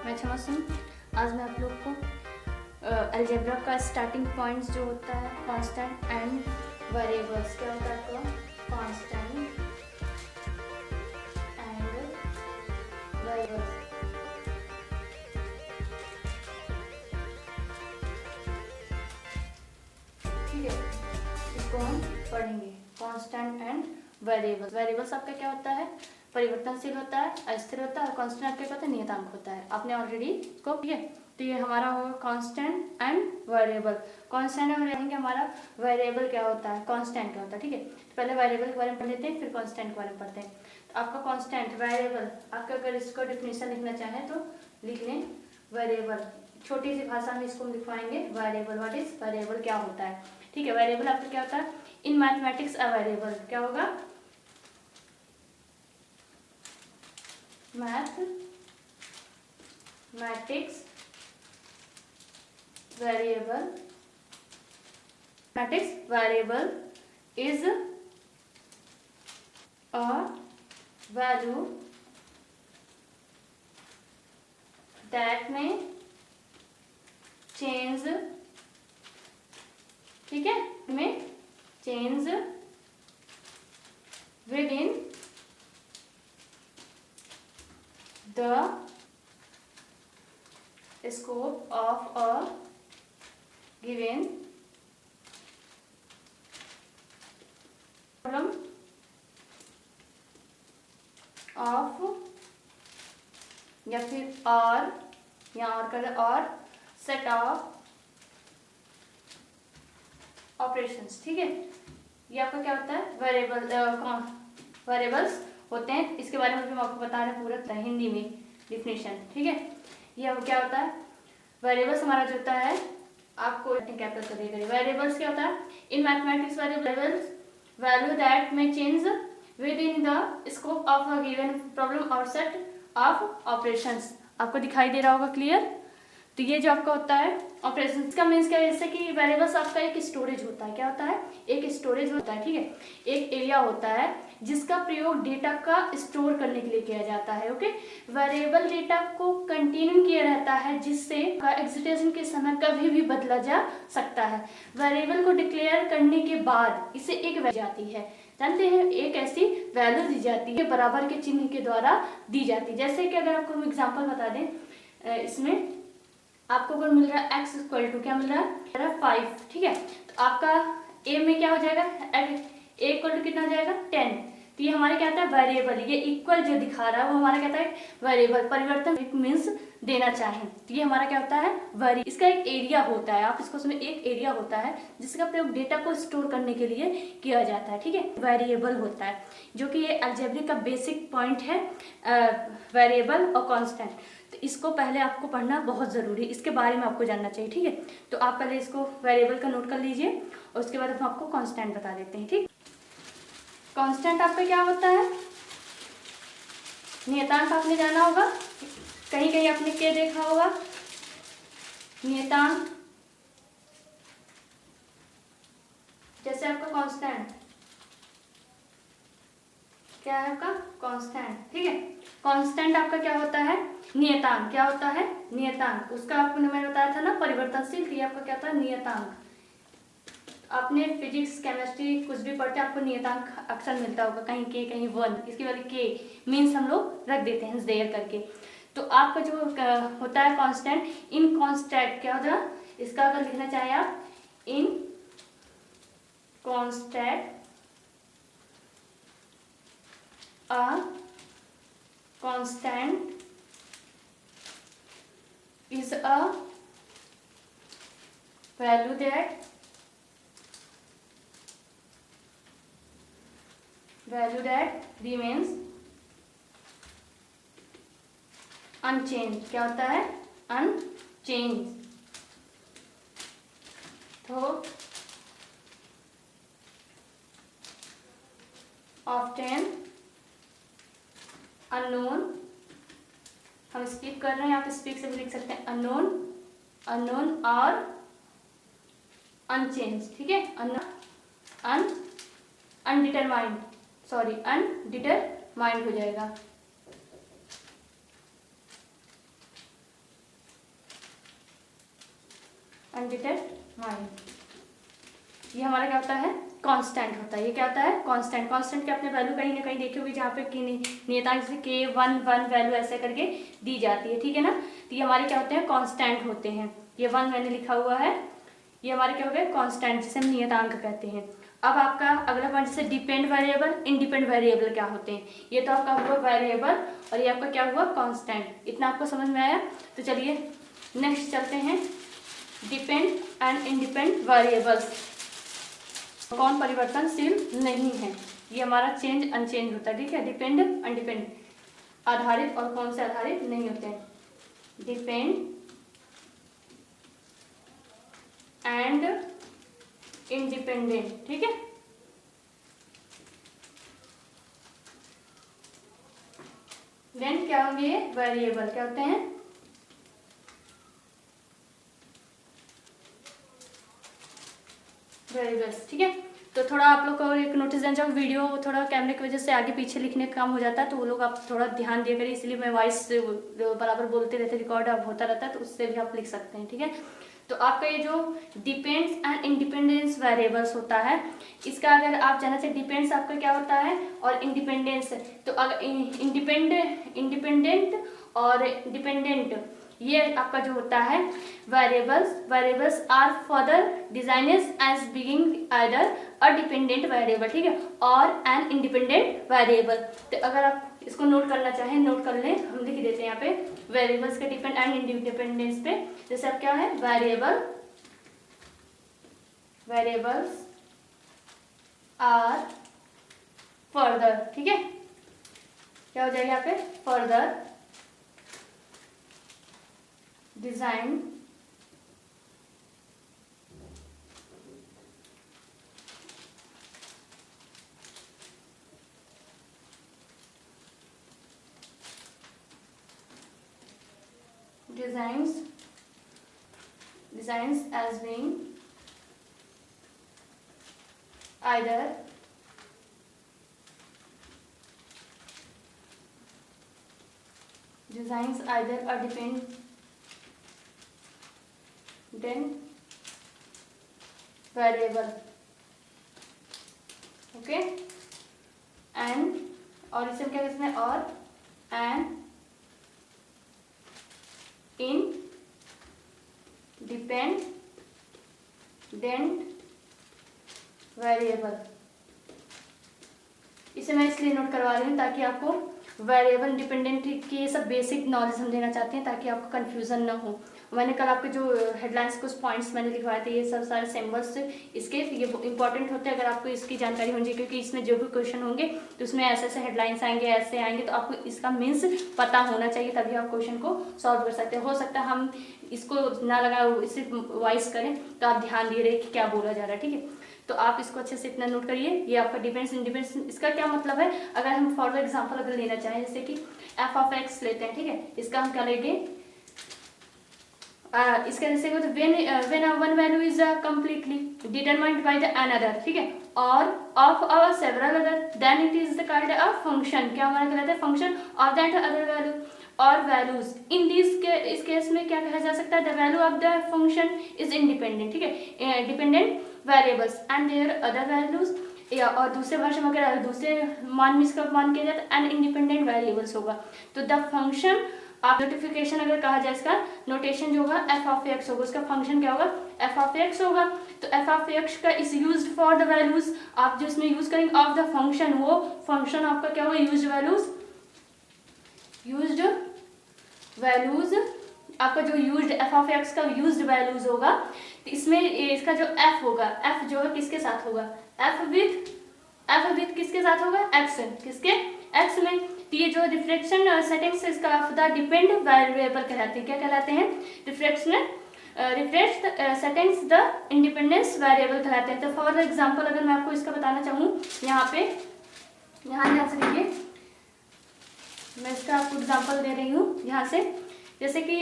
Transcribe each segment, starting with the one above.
मैं क्षमा सिंह। आज मैं आप लोग को अलजेब्रा का स्टार्टिंग पॉइंट्स जो होता है कांस्टेंट एंड वेरिएबल्स, क्या होता है आपका कांस्टेंट एंड वेरिएबल्स, ठीक है, इसको हम पढ़ेंगे। Constant and variables. वेरिएबल्स आपका क्या होता है, परिवर्तनशील होता है, अस्थिर होता है। और कांस्टेंट आपका क्या होता है, नियतांक होता है। आपने ऑलरेडी इसको, ठीक है, तो ये हमारा होगा कांस्टेंट एंड वेरिएबल। कांस्टेंट और रहेंगे हमारा वेरिएबल क्या होता है, कांस्टेंट क्या होता है, ठीक है। तो पहले वेरिएबल के बारे में पढ़ लेते हैं, फिर कांस्टेंट के बारे में पढ़ते हैं। तो आपका कांस्टेंट वेरिएबल, आपका अगर इसको डिफिनेशन लिखना चाहें तो लिख लें वेरिएबल। छोटी सी भाषा में इसको हम लिखवाएंगे वेरिएबल। व्हाट इज वेरिएबल, क्या होता है, ठीक है। वेरिएबल आपका क्या होता है, इन मैथमेटिक्स अ वेरिएबल क्या होगा, mathematics variable is a value that may change, ठीक है, में change within the scope of a given problem of, या फिर और, या और कर, और सेट ऑफ ऑपरेशंस, ठीक है। ये आपका क्या होता है वेरिएबल्स होते हैं। इसके बारे में हम आपको बता रहे हैं पूरा हिंदी में डिफिनेशन, ठीक है। ये क्या होता है वेरिएबल्स, हमारा जो होता है आपको कैप्चर करिए। वेरिएबल्स क्या होता है, in mathematics variables value that में change with in the scope of a given problem और सेट ऑफ ऑपरेशंस। आपको दिखाई दे रहा होगा क्लियर। तो ये जो आपका होता है ऑपरेशन, इसका मीन्स क्या है, जैसे कि वेरिएबल्स आपका एक स्टोरेज होता है। क्या होता है, एक स्टोरेज होता है, ठीक है। एक एरिया होता है जिसका प्रयोग डेटा का स्टोर करने के लिए किया जाता है। ओके, वेरिएबल डेटा को कंटिन्यू किया रहता है, जिससे एग्जीक्यूशन के समय कभी भी बदला जा सकता है। वेरिएबल को डिक्लेयर करने के बाद इसे एक वैल्यू जाती है, जानते हैं, एक ऐसी वैल्यू दी जाती है बराबर के चिन्ह के द्वारा दी जाती है। जैसे कि अगर आपको हम एग्जाम्पल बता दें, इसमें आपको अगर मिल रहा है x इक्वल टू, क्या मिल रहा है 5, ठीक है। तो आपका a में क्या हो जाएगा, a इक्वल टू कितना हो जाएगा 10। तो ये हमारे क्या आता है वेरिएबल, ये इक्वल जो दिखा रहा है वो हमारा क्या होता है वेरिएबल। परिवर्तन मीन्स देना चाहें तो ये हमारा क्या होता है वेरी। इसका एक एरिया होता है, आप इसको समझ, एक एरिया होता है जिसका प्रयोग डेटा को स्टोर करने के लिए किया जाता है, ठीक है। वेरिएबल होता है, जो कि ये अलजेब्रिक का बेसिक पॉइंट है, वेरिएबल और कांस्टेंट। तो इसको पहले आपको पढ़ना बहुत ज़रूरी है, इसके बारे में आपको जानना चाहिए, ठीक है। तो आप पहले इसको वेरिएबल का नोट कर लीजिए और उसके बाद हम आपको कांस्टेंट बता देते हैं, ठीक। कांस्टेंट आपका क्या होता है, नियतांक आपने जाना होगा, कहीं कहीं आपने क्या देखा होगा, नियतांक। जैसे आपका कांस्टेंट क्या है, आपका कांस्टेंट, ठीक है। कांस्टेंट आपका क्या होता है नियतांक, क्या होता है नियतांक। उसका आपको मैंने बताया था ना परिवर्तनशील, ये आपका क्या होता है नियतांक। आपने फिजिक्स केमिस्ट्री कुछ भी पढ़ते आपको नियतांक अक्सर मिलता होगा, कहीं के कहीं 1, इसकी वजह के मीन्स हम लोग रख देते हैं देयर करके। तो आपका जो होता है कांस्टेंट, इन कांस्टेंट क्या होता है, इसका अगर लिखना चाहे आप इन constant a constant is a value that remains unchanged। क्या होता है unchanged, तो often अननोन, हम स्किप कर रहे हैं, आप स्पीक से भी लिख सकते हैं अननोन और अनचेंज, ठीक है। अनडिटरमाइंड हो जाएगा। अनडिटरमाइंड, ये हमारा क्या होता है, कांस्टेंट होता है। ये क्या होता है, कांस्टेंट। कांस्टेंट के अपने वैल्यू कहीं ना कहीं देखी होगी जहाँ पे नियतांक जैसे k1 वैल्यू ऐसे करके दी जाती है, ठीक है ना। तो ये हमारे क्या होते हैं, कांस्टेंट होते हैं। ये 1 मैंने लिखा हुआ है, ये हमारे क्या हो गए, कांस्टेंट, जिसे हम नियतांक कहते हैं। अब आपका अगला पॉइंट जैसे डिपेंड वेरिएबल, इंडिपेंडेंट वेरिएबल क्या होते हैं। ये तो आपका हुआ वेरिएबल और ये आपका क्या हुआ, कांस्टेंट। इतना आपको समझ में आया। तो चलिए नेक्स्ट चलते हैं, डिपेंड एंड इंडिपेंडेंट वेरिएबल्स कौन परिवर्तनशील नहीं है। ये हमारा चेंज अनचेंज होता है, ठीक है। डिपेंड अनडिपेंड आधारित और कौन से आधारित नहीं होते हैं, डिपेंड एंड इंडिपेंडेंट, ठीक है। देन क्या होंगे, ये वेरिएबल क्या होते हैं, वेरिएबल्स, ठीक है। तो थोड़ा आप लोग को एक नोटिस देना चाहूँ, वीडियो थोड़ा कैमरे की वजह से आगे पीछे लिखने का काम हो जाता है, तो वो लोग आप थोड़ा ध्यान दिया करिए। इसलिए मैं वॉइस बराबर बोलते रहते, रिकॉर्ड अब होता रहता है, तो उससे भी आप लिख सकते हैं, ठीक है। तो आपका ये जो डिपेंड्स एंड इंडिपेंडेंस वेरिएबल्स होता है, इसका अगर आप जानना चाहिए डिपेंड्स आपका क्या होता है और इंडिपेंडेंस, तो अगर इंडिपेंडेंट और डिपेंडेंट, ये आपका जो होता है variables are further designates as being either a dependent variable, ठीक है, और एन इंडिपेंडेंट वेरिएबल। तो अगर आप इसको नोट करना चाहें, नोट कर लें, हम लिख देते हैं यहाँ पे वेरिएबल्स के डिपेंड एंड इंडिपेंडेंस पे। जैसे अब क्या है, वेरिएबल्स आर फर्दर, ठीक है, क्या हो जाएगा यहाँ पे, further design designs as being either a dependent variable, okay, and, और इसे क्या कहते हैं, और एन इंडिपेंडेंट वेरिएबल। इसे मैं इसलिए नोट करवा रही हूँ ताकि आपको वेरिएबल इंडिपेंडेंट की ये सब बेसिक नॉलेज हम देना चाहते हैं, ताकि आपको कंफ्यूजन ना हो। मैंने कल आपके जो हेडलाइंस कुछ पॉइंट्स मैंने लिखवाए थे, ये सब सारे सिंबल्स इसके ये इंपॉर्टेंट होते हैं, अगर आपको इसकी जानकारी होनी चाहिए, क्योंकि इसमें जो भी क्वेश्चन होंगे तो उसमें ऐसे ऐसे हेडलाइंस आएंगे, ऐसे आएंगे, तो आपको इसका मीन्स पता होना चाहिए, तभी आप क्वेश्चन को सॉल्व कर सकते हैं। हो सकता है हम इसको ना लगा इसे वाइज करें, तो आप ध्यान दिए रहे कि क्या बोला जा रहा है, ठीक है। तो आप इसको अच्छे से इतना नोट करिए। ये आपका डिपेंड्स इंडिपेंडेंस, इसका क्या मतलब है, अगर हम फॉर एग्जांपल अगर लेना चाहें, जैसे कि एफ ऑफ एक्स लेते हैं, ठीक है, इसका हम क्या लेंगे, इसका जैसे तो when one value is completely determined by the another, ठीक है, और of a several other, then it is the called a function. क्या हमारा कहलाता है, function of that other value और वैल्यूज। इन दिस इस केस में क्या कहा जा सकता है, the value of the function is independent, ठीक है, dependent variables and their other values, या और दूसरे भाषा में अगर दूसरे मान में इसका मान किया जाए तो एन इंडिपेंडेंट वेरिएबल्स होगा। तो द फंक्शन आप नोटिफिकेशन अगर कहा जाए, इसका नोटेशन जो होगा एफ ऑफ एक्स होगा, उसका फंक्शन क्या होगा, एफ ऑफ एक्स होगा। तो एफ ऑफ एक्स का is used for the values, आप जो इसमें यूज करेंगे ऑफ द फंक्शन, वो फंक्शन आपका क्या होगा, यूज्ड वैल्यूज आपका जो यूज्ड एफ ऑफ एक्स का यूज्ड वैल्यूज होगा। तो इसमें इसका जो एफ होगा, एफ जो है किसके साथ होगा, एफ विथ किसके साथ होगा, एक्स, किसके, एक्स में। तो ये जो रिफ्लेक्शन सेटिंग्स इसका ऑफ द डिपेंड वेरिएबल कहलाते हैं, क्या कहलाते हैं, reflect settings the independence variable कहलाते हैं। तो फॉर एग्जांपल अगर मैं आपको इसका बताना चाहूँ, यहाँ पे यहाँ से देखिए, मैं इसका आपको एग्जांपल दे रही हूँ यहाँ से, जैसे कि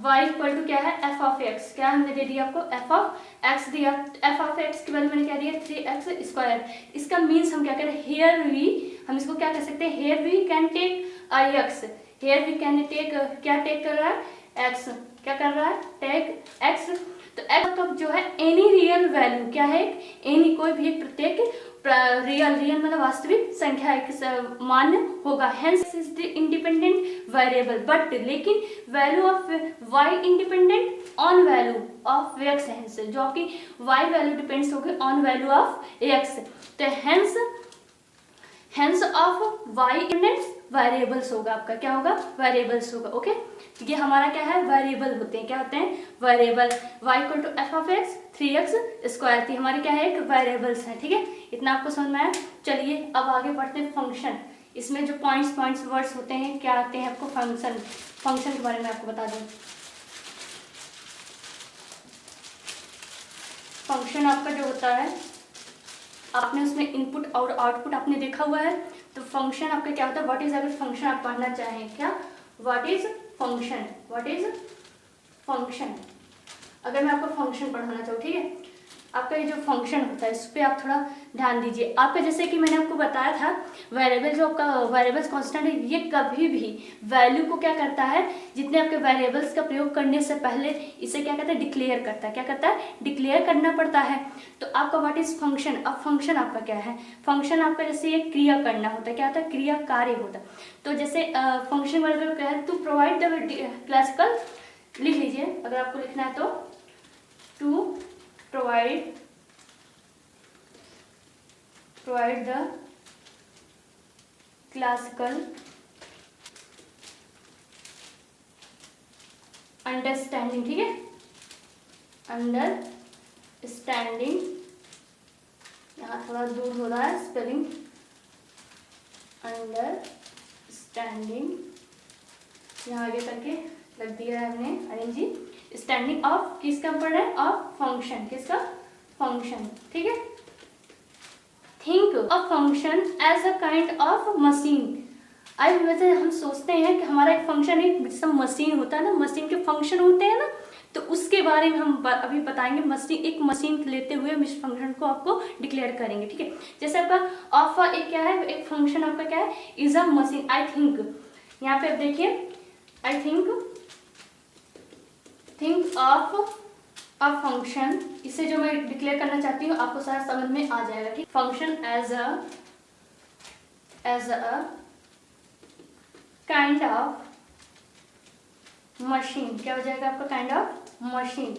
y इक्वल टू क्या है, एफ ऑफ एक्स, क्या हमने दे दिया आपको, एफ ऑफ एक्स दिया। एफ ऑफ एक्स की वैल्यू मैंने क्या दिया, 3x स्क्वायर। इसका मीन्स हम क्या करें, हेयर वी, हम इसको क्या कह सकते हैं, here we can take I x, here we can take, क्या टेक कर रहा है, एक्स, क्या कर रहा है, टेक एक्स। तो एक्स का जो है एनी रियल वैल्यू क्या है, एनी कोई भी एक प्रत्येक रियल मतलब वास्तविक संख्या एक मान्य होगा। Hence is the independent variable, but लेकिन value of Y independent on value of X, hence जो कि वाई वैल्यू डिपेंड्स होगी ऑन वैल्यू ऑफ एक्स। तो hence of Y independent variables होगा, आपका क्या होगा, वेरिएबल्स होगा। ओके, ये हमारा क्या है, वेरिएबल होते हैं, क्या होते हैं, variable. y equal to f of x 3x square थी हमारी क्या है, एक वेरिएबल्स है। ठीक है, इतना आपको समझ में आया। चलिए अब आगे बढ़ते हैं फंक्शन। इसमें जो पॉइंट्स वर्ड्स होते हैं क्या आते हैं आपको, फंक्शन के बारे में आपको बता दूं। फंक्शन आपका जो होता है, आपने उसमें इनपुट और आउटपुट आपने देखा हुआ है। तो फंक्शन आपका क्या होता है, व्हाट इज, अगर फंक्शन आप पढ़ना चाहें, क्या what is function, what is function. अगर मैं आपको फंक्शन पढ़ाना चाहूँ, ठीक है, आपका ये जो फंक्शन होता है इस पर आप थोड़ा ध्यान दीजिए। आपका जैसे कि मैंने आपको बताया था, वेरिएबल जो आपका वेरिएबल्स कांस्टेंट है, ये कभी भी वैल्यू को क्या करता है, जितने आपके वेरिएबल्स का प्रयोग करने से पहले इसे क्या कहता है, डिक्लेयर करता है। क्या करता है, डिक्लेयर करना पड़ता है। तो आपका व्हाट इज फंक्शन, अब फंक्शन आपका क्या है, फंक्शन आपका जैसे एक क्रिया करना होता है, क्या होता है, क्रिया कार्य होता है। तो जैसे फंक्शन वर्ड क्या है, टू प्रोवाइड द क्लासिकल, लिख लीजिए अगर आपको लिखना है तो, to provide the classical understanding, ठीक है, अंडरस्टैंडिंग, यहाँ थोड़ा दूर हो रहा है स्पेलिंग, अंडरस्टैंडिंग यहाँ आगे करके लग दिया है हमने आईएनजी, स्टैंडिंग ऑफ किसका पढ़ रहे हैं, ऑफ फंक्शन, किसका, फंक्शन। ठीक है, think a function as a kind of machine. आज वैसे हम सोचते हैं कि हमारा एक फंक्शन एक जैसा मशीन होता है ना, मशीन के फंक्शन होते हैं ना, तो उसके बारे में हम अभी बताएंगे। मशीन, एक मशीन लेते हुए हम इस फंक्शन को आपको डिक्लेयर करेंगे। ठीक है, जैसे आपका ऑफ एक क्या है, एक फंक्शन आपका क्या है, is a machine. I think, यहाँ पे आप देखिए, I think of a function, इसे जो मैं डिक्लेयर करना चाहती हूँ आपको सारा समझ में आ जाएगा। ठीक, function as a kind of machine, क्या हो जाएगा आपका, kind of machine,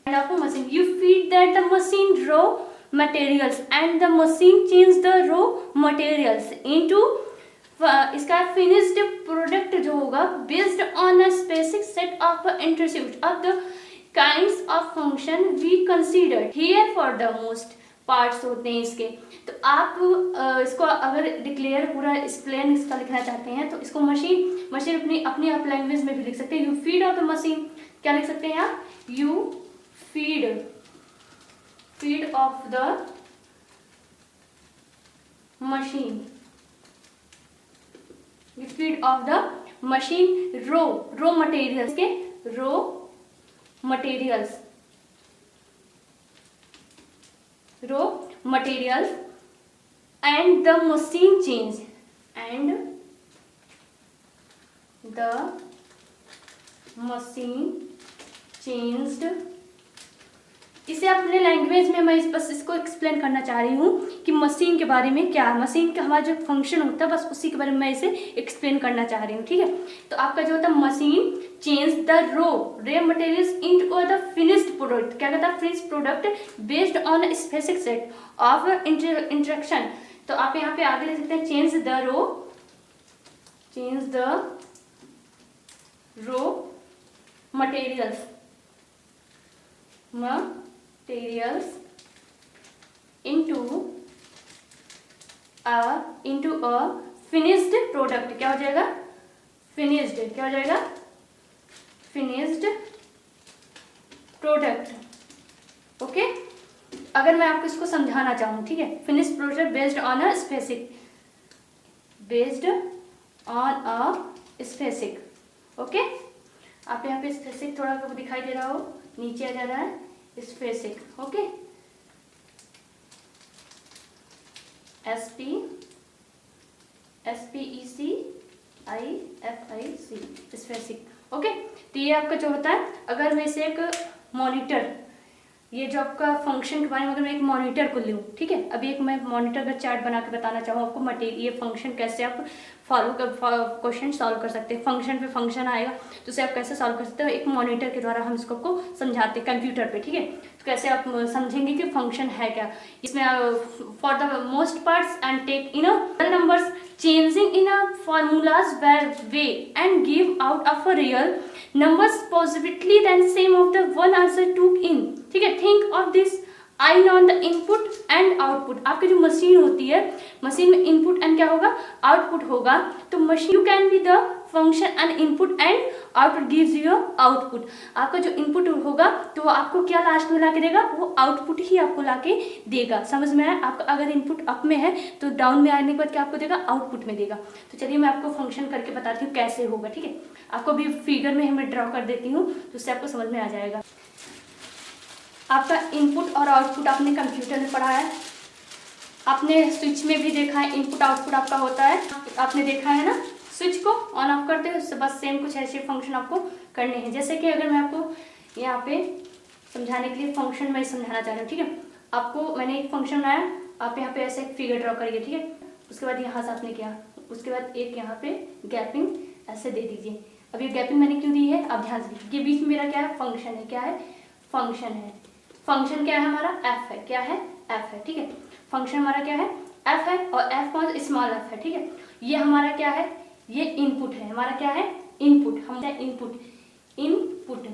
kind of machine. You feed that the machine raw materials and the machine change the raw materials into, इसका फिनिश्ड प्रोडक्ट जो होगा based on a specific set of intercept of the kinds of function we consider here for the most parts होते हैं इसके। तो आप इसको अगर डिक्लेयर पूरा एक्सप्लेन इसका लिखना चाहते हैं तो इसको मशीन अपनी आप लैंग्वेज में भी लिख सकते हैं। You feed of the machine, क्या लिख सकते हैं आप, you feed of the machine, you feed of the machine raw materials के raw materials and the machine change changed। इसे अपने लैंग्वेज में मैं बस इसको एक्सप्लेन करना चाह रही हूँ कि मशीन के बारे में क्या है, मशीन का हमारा जो फंक्शन होता है बस उसी के बारे में मैं इसे एक्सप्लेन करना चाह रही हूँ। ठीक है, तो आपका जो होता है machine change the raw materials into the finished product, क्या कहता है, finished product based on specific set of instruction. तो आप यहाँ पे आगे लिख सकते हैं change the raw materials into a finished product, क्या हो जाएगा, finished, क्या हो जाएगा, finished product। ओके, अगर मैं आपको इसको समझाना चाहूँ, ठीक है, finished product based on a specific, okay, आप यहाँ पे स्पेसिफिक थोड़ा दिखाई दे रहा हो, नीचे आ जा रहा है specific, okay, SPECIFIC specific. Okay, तो ये आपका जो होता है, अगर मैं इसे एक मॉनिटर, ये जो आपका फंक्शन के बारे में अगर मैं एक मॉनिटर को लूँ, ठीक है, अभी एक मैं मॉनिटर का चार्ट बना के बताना चाहूँ आपको, मटेरियल ये फंक्शन कैसे आप फॉलो कर क्वेश्चन सॉल्व कर सकते हैं। फंक्शन पे फंक्शन आएगा तो उसे आप कैसे सॉल्व कर सकते हो, एक मॉनिटर के द्वारा हम इसको आपको समझाते हैं कंप्यूटर पे, ठीक है। तो कैसे आप समझेंगे कि फंक्शन है क्या। इसमें for the most parts and take in numbers changing in formulas way and give out of a real numbers positively than same of the one answer took in, ठीक है। Think of this I on the input and output. आपकी जो machine होती है, machine में input and क्या होगा, output होगा। तो machine you can be the function and input and output gives you output. आपका जो इनपुट होगा तो वो आपको क्या लास्ट में ला के देगा, वो आउटपुट ही आपको ला के देगा। समझ में आया। आपका अगर इनपुट अप में है तो डाउन में आने के बाद क्या आपको देगा, आउटपुट में देगा। तो चलिए मैं आपको फंक्शन करके बताती हूँ कैसे होगा, ठीक है। आपको भी फिगर में मैं ड्रॉ कर देती हूँ तो उससे आपको समझ में आ जाएगा। आपका इनपुट और आउटपुट आपने कंप्यूटर में पढ़ा है, आपने स्विच में भी देखा है इनपुट आउटपुट आपका होता है, आपने देखा है ना। स्विच को ऑन ऑफ करते हैं, उससे बस सेम कुछ ऐसे फंक्शन आपको करने हैं। जैसे कि अगर मैं आपको यहाँ पे समझाने के लिए फंक्शन मैं समझाना चाह रही हूँ, ठीक है। आपको मैंने एक फंक्शन बनाया, आप यहाँ पे ऐसे एक फिगर ड्रॉ करिए, ठीक है। उसके बाद यहाँ से आपने किया, उसके बाद एक यहाँ पे गैपिंग ऐसे दे दीजिए। अब ये गैपिंग मैंने क्यों दी है, आप ध्यान से देखिए। ये बीच में मेरा क्या है, फंक्शन है। क्या है, फंक्शन है। फंक्शन क्या है हमारा, एफ है। क्या है, एफ है, ठीक है। फंक्शन हमारा क्या है, एफ है, और एफ कौन, स्मॉल एफ है, ठीक है। ये हमारा क्या है, ये इनपुट है। हमारा क्या है, इनपुट। हम इनपुट इनपुट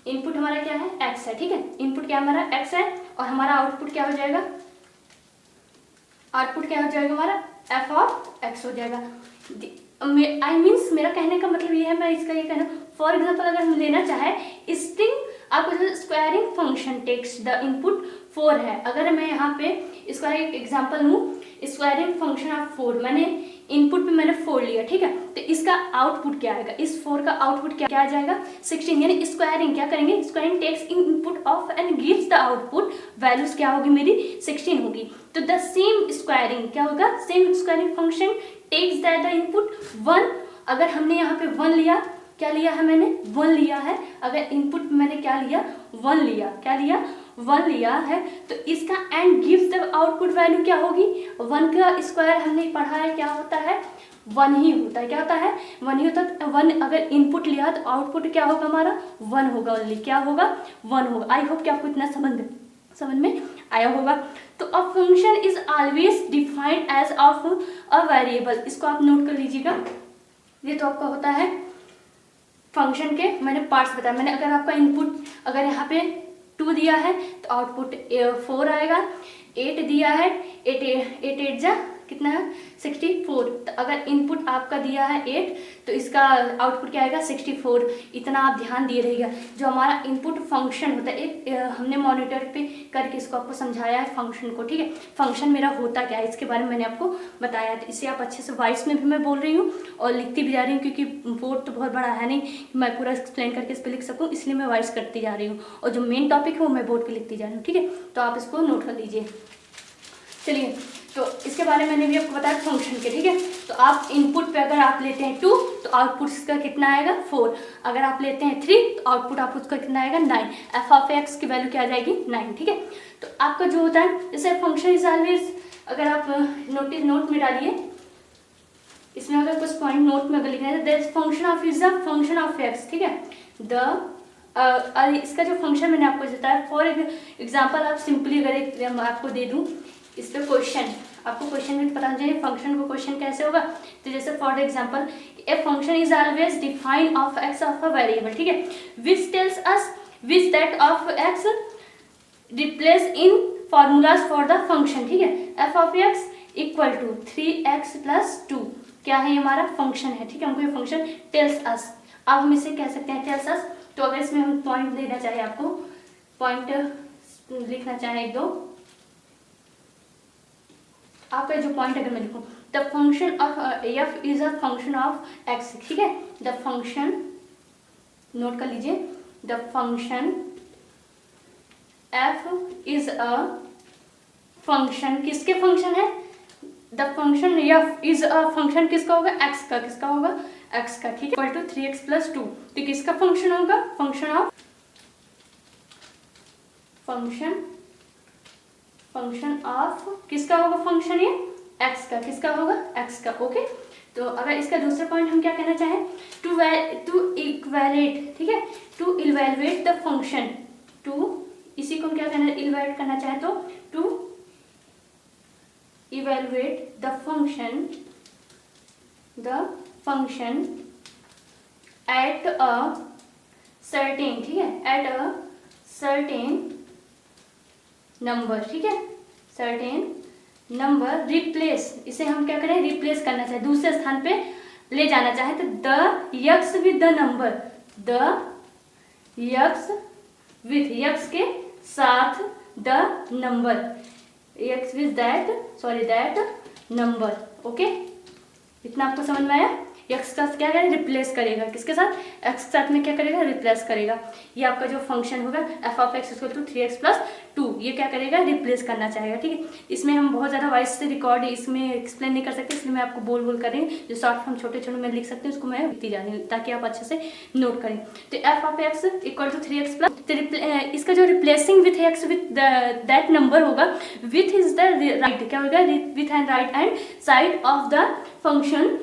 इनपुट हमारा क्या है, एक्स है, ठीक है। इनपुट क्या हमारा एक्स है, और हमारा आउटपुट क्या हो जाएगा, आउटपुट क्या हो जाएगा हमारा, एफ ऑफ एक्स हो जाएगा। आई मीन्स मेरा कहने का मतलब ये है, मैं इसका ये कहना, फॉर एग्जाम्पल अगर हम लेना चाहे स्ट्रिंग, आपको जो squaring function takes the input 4 है। अगर मैं यहाँ पे इसका एक एग्जांपल लूँ, स्क्वायरिंग फंक्शन ऑफ 4, मैंने इनपुट पे मैंने 4 लिया, ठीक है। तो इसका आउटपुट क्या आएगा, इस 4 का आउटपुट क्या आ जाएगा, 16। यानी स्क्वायरिंग क्या करेंगे, squaring takes input of and gives the output values क्या होगी मेरी, 16 होगी। तो द सेम स्क्वायरिंग क्या होगा, same squaring function takes the input 1। अगर हमने यहाँ पे 1 लिया, क्या लिया है मैंने, 1 लिया है। अगर इनपुट मैंने क्या लिया, 1 लिया, क्या लिया, 1 लिया है। तो इसका and gives the output value क्या होगी, 1 का स्क्वायर हमने पढ़ा है क्या होता है, 1 ही होता है। क्या होता है, 1 ही होता है। 1 अगर इनपुट लिया तो आउटपुट क्या होगा हमारा, 1 होगा ओनली। क्या होगा, 1 होगा। आई होप कि आपको इतना समझ में आया होगा। तो a function is always defined as of a variable. इसको आप नोट कर लीजिएगा। ये तो आपका होता है फंक्शन के मैंने पार्ट्स बताया। मैंने अगर आपका इनपुट अगर यहाँ पे 2 दिया है तो आउटपुट 4 आएगा। 8 दिया है, 8 8 जा कितना है, 64। तो अगर इनपुट आपका दिया है 8 तो इसका आउटपुट क्या आएगा, 64। इतना आप ध्यान दिए रहिएगा। जो हमारा इनपुट फंक्शन होता है, एक हमने मॉनिटर पे करके इसको आपको समझाया है फंक्शन को, ठीक है। फंक्शन मेरा होता क्या है इसके बारे में मैंने आपको बताया। तो इसे आप अच्छे से वॉइस में भी मैं बोल रही हूँ और लिखती भी जा रही हूँ, क्योंकि बोर्ड तो बहुत बड़ा है नहीं मैं पूरा एक्सप्लेन करके इस पर लिख सकूँ, इसलिए मैं वॉइस करती जा रही हूँ। और जो मेन टॉपिक है वो मैं बोर्ड पर लिखती जा रही हूँ, ठीक है। तो आप इसको नोट कर लीजिए। चलिए, तो इसके बारे में मैंने भी आपको बताया फंक्शन के, ठीक है। तो आप इनपुट पे अगर आप लेते हैं 2 तो आउटपुट इसका कितना आएगा, 4। अगर आप लेते हैं 3 तो आउटपुट आप उसका कितना आएगा, 9। एफ ऑफ एक्स की वैल्यू क्या आ जाएगी, 9, ठीक है। तो आपका जो होता है जैसे फंक्शन इज ऑलवेज, अगर आप नोट में डालिए, इसमें अगर कुछ पॉइंट नोट में अगर लिखना है that function of is a function of x, ठीक है। इसका जो फंक्शन मैंने आपको बताया, फॉर एग्जाम्पल आप सिंपली अगर एक आपको दे दूँ इस पर क्वेश्चन, आपको क्वेश्चन में पता चाहिए फंक्शन को क्वेश्चन कैसे होगा। तो जैसे for example a function is always defined of x of a variable, ठीक है, which tells us which that of x replace in formulas for the function, ठीक है। F of x equal to 3x + 2 क्या है, हमारा function है, ठीक है। हमको ये फंक्शन टेल्स अस, अब हम इसे कह सकते हैं टेल्स अस। तो अगर इसमें हम पॉइंट देना चाहे, आपको पॉइंट लिखना चाहे 1-2, आपका जो पॉइंट अगर मैं लिखूं, the function of F is a function of x, ठीक है। द फंक्शन, नोट कर लीजिए, the function F is a function, किसके फंक्शन है, the function F is a function किसका होगा, एक्स का, किसका होगा, एक्स का, ठीक है। इक्वल टू 3x + 2 तो किसका फंक्शन होगा, फंक्शन ऑफ फंक्शन ऑफ किसका होगा फंक्शन, ये एक्स का, किसका होगा एक्स का। ओके, तो अगर इसका दूसरा पॉइंट हम क्या कहना चाहें, टू इक्वेलेट, ठीक है, to evaluate the function, to इसी को हम क्या कहना इवेलुएट करना चाहे तो to evaluate the function at a certain, ठीक है, एट अ सर्टेन नंबर, ठीक है, सर्टेन नंबर, रिप्लेस, इसे हम क्या करें रिप्लेस करना चाहे, दूसरे स्थान पे ले जाना चाहे तो the x with the number, the x with x के साथ the number, x with that number. Okay, इतना आपको समझ में आया। एक्स का क्या करेगा रिप्लेस करेगा, किसके साथ एक्स के साथ में क्या करेगा रिप्लेस करेगा। ये आपका जो फंक्शन होगा f of x equal to 3x + 2, ये क्या करेगा रिप्लेस करना चाहेगा, ठीक है। इसमें हम बहुत ज़्यादा वाइस से रिकॉर्ड इसमें एक्सप्लेन नहीं कर सकते, इसलिए मैं आपको बोल बोल कर रही हूँ, जो शॉर्ट फॉर्म छोटे छोटे में लिख सकते हैं उसको मैं लिखती जा रही हूँ ताकि आप अच्छे से नोट करें। तो f of x equal to 3x + इसका जो replacing with x with that number होगा, विथ इज द राइट, क्या होगा with and right hand side of the function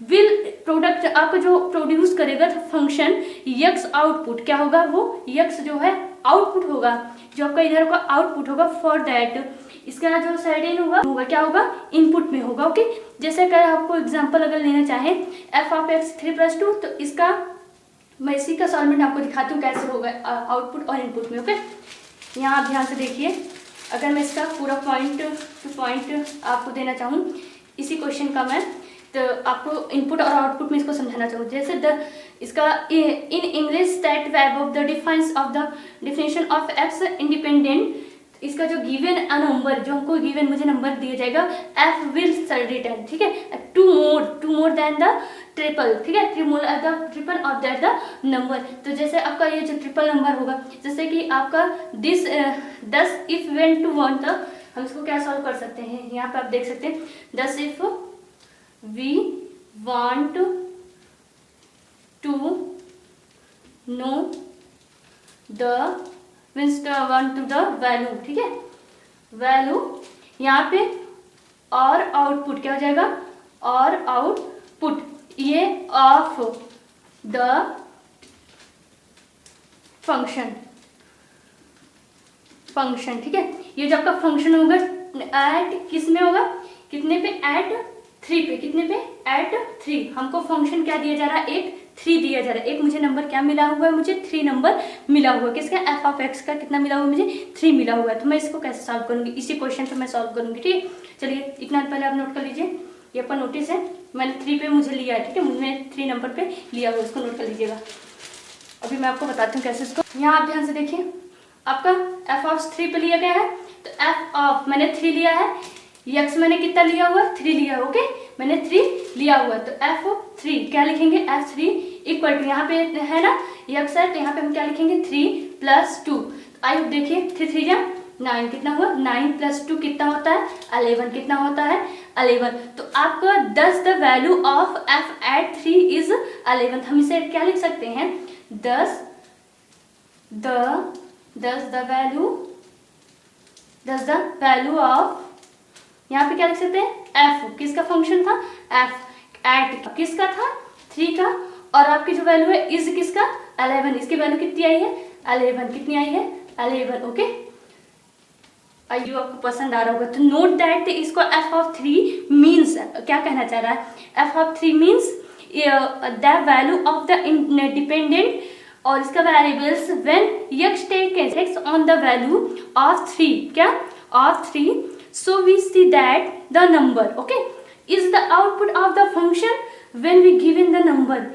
will product, आपको जो प्रोड्यूस करेगा तो फंक्शन यक्स आउटपुट, क्या होगा वो यक्स जो है आउटपुट होगा, जो आपका इधर का आउटपुट होगा, फॉर दैट इसका जो सर्टेन होगा क्या होगा इनपुट में होगा। ओके, जैसे अगर आपको एग्जांपल अगर लेना चाहे एफ ऑफ एक्स 3 + 2, तो इसका मैं इसी का सॉल्वमेंट आपको दिखाती हूँ कैसे होगा आउटपुट और इनपुट में। ओके, यहाँ आप ध्यान से देखिए, अगर मैं इसका पूरा पॉइंट टू पॉइंट आपको देना चाहूँ इसी क्वेश्चन का मैं, तो आपको इनपुट और आउटपुट में इसको समझाना चाहूँ। जैसे इसका in English that web of the definition of x independent, इसका जो गिवन अ नंबर, जो हमको गिवन मुझे नंबर दिया जाएगा एफ विल रिटर्न, ठीक है, to more than the triple, ठीक है, triple of that the number. तो जैसे आपका ये जो ट्रिपल नंबर होगा, जैसे कि आपका 10 इफ वेन टू 1, तो हम इसको क्या सॉल्व कर सकते हैं, यहाँ पे आप देख सकते हैं 10 if we want to know the want to the value, ठीक है, वैल्यू यहाँ पे और आउटपुट क्या हो जाएगा, और आउटपुट ये ऑफ द फंक्शन, ठीक है, ये जो आपका फंक्शन होगा एट किस में होगा, कितने पे एट 3 पे, कितने पे एट 3, हमको फंक्शन क्या दिया जा रहा है एक 3 दिया जा रहा है, एक मुझे नंबर क्या मिला हुआ है, मुझे 3 नंबर मिला हुआ है, किसका एफ ऑफ एक्स का कितना मिला हुआ है मुझे 3 मिला हुआ है। तो मैं इसको कैसे सॉल्व करूंगी, इसी क्वेश्चन पे मैं सॉल्व करूंगी, ठीक है। चलिए इतना पहले आप नोट कर लीजिए, ये अपन नोटिस है, मैंने 3 पे मुझे लिया है, ठीक है, मैंने 3 नंबर पे लिया हुआ, इसको नोट कर लीजिएगा। अभी मैं आपको बताती हूँ कैसे इसको, यहाँ आप ध्यान से देखिए, आपका एफ ऑफ 3 पे लिया गया है, तो एफ ऑफ मैंने 3 लिया है, यक्स मैंने कितना लिया हुआ 3 लिया है, ओके, मैंने 3 लिया हुआ, तो एफ 3 क्या लिखेंगे, एफ 3 इक्वल टू, यहाँ पे है ना यक्स है, तो यहाँ पे हम क्या लिखेंगे 3 + 2, आई देखिए 3 3 जा 9, कितना हुआ 9 + 2 कितना होता है 11, कितना होता है 11। तो आपका 10 the value of f at 3 is 11, हम इसे क्या लिख सकते हैं 10 द वैल्यू ऑफ, यहाँ पे क्या लिख सकते हैं एफ, किसका फंक्शन था एफ एट किसका था 3 का, और आपकी जो वैल्यू है इज किसका 11, इसकी वैल्यू कितनी आई है 11, कितनी आई है 11। ओके, आई आपको पसंद आ रहा होगा। तो नोट दैट इसको एफ ऑफ 3 मीन्स क्या कहना चाह रहा है, f of 3 means the value of the dependent और इसका variables when x takes on the value of 3, क्या of 3, so we see that the number, okay, is the output of the function when we given the number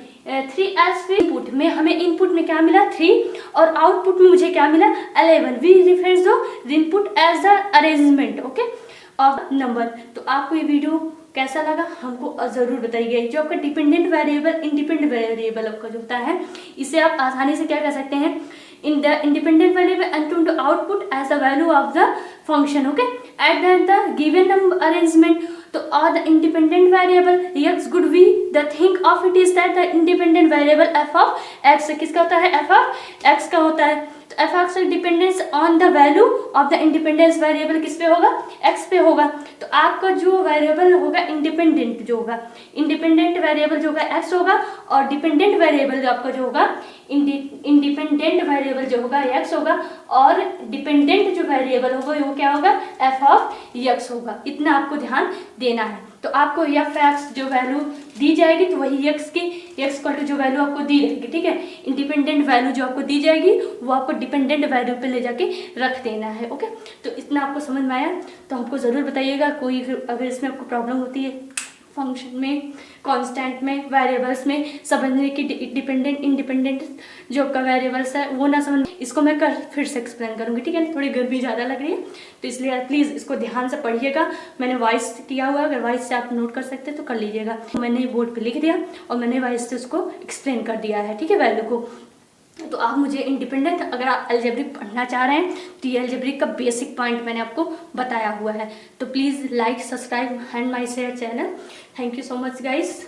3 as input में, हमें input में क्या मिला 3 और output में मुझे क्या मिला 11, we refer the input as the arrangement, okay, of number। तो आपको ये वीडियो कैसा लगा हमको ज़रूर बताइए। जो आपका डिपेंडेंट वेरिएबल इंडिपेंडेंट वेरिएबल आपका जो होता है, इसे आप आसानी से क्या कह सकते हैं, in the independent variable and to output as the value of the function, okay, at the given number arrangement। तो और the independent variable x could be the think of it is that the independent variable f of x किसका होता है f of x का होता है। तो f of x dependence on the value of the independence variable किस पे होगा, एक्स पे होगा। तो आपका जो वेरिएबल होगा इंडिपेंडेंट जो होगा, इंडिपेंडेंट वेरिएबल जो होगा एक्स होगा, और डिपेंडेंट वेरिएबल जो आपका जो होगा इंडिपेंडेंट वेरिएबल जो होगा एक्स होगा, और डिपेंडेंट जो वेरिएबल होगा वो क्या होगा, एफ ऑफ एक्स होगा। इतना आपको ध्यान देना है। तो आपको एफ एक्स जो वैल्यू दी जाएगी तो वही एक्स की एक्स इक्वल टू जो वैल्यू आपको दी रहेगी, ठीक है। इंडिपेंडेंट वैल्यू जो आपको दी जाएगी वो आपको डिपेंडेंट वैल्यू पे ले जाके रख देना है, ओके। तो इतना आपको समझ में आया तो हमको ज़रूर बताइएगा। कोई अगर इसमें आपको प्रॉब्लम होती है फंक्शन में, कांस्टेंट में, वेरिएबल्स में समझने की, डिपेंडेंट इंडिपेंडेंट जो आपका वेरिएबल्स है वो ना समझ, इसको मैं कल फिर से एक्सप्लेन करूँगी, ठीक है। थोड़ी गर्मी ज़्यादा लग रही है तो इसलिए प्लीज़ इसको ध्यान से पढ़िएगा। मैंने वॉइस किया हुआ है, अगर वॉइस से आप नोट कर सकते हैं तो कर लीजिएगा। मैंने बोर्ड पर लिख दिया और मैंने वॉइस से उसको एक्सप्लेन कर दिया है, ठीक है, वैल्यू को। तो आप मुझे इंडिपेंडेंट, अगर आप अलजेब्रिक पढ़ना चाह रहे हैं तो ये अलजेब्रिक का बेसिक पॉइंट मैंने आपको बताया हुआ है। तो please like, subscribe and my share channel. Thank you so much guys.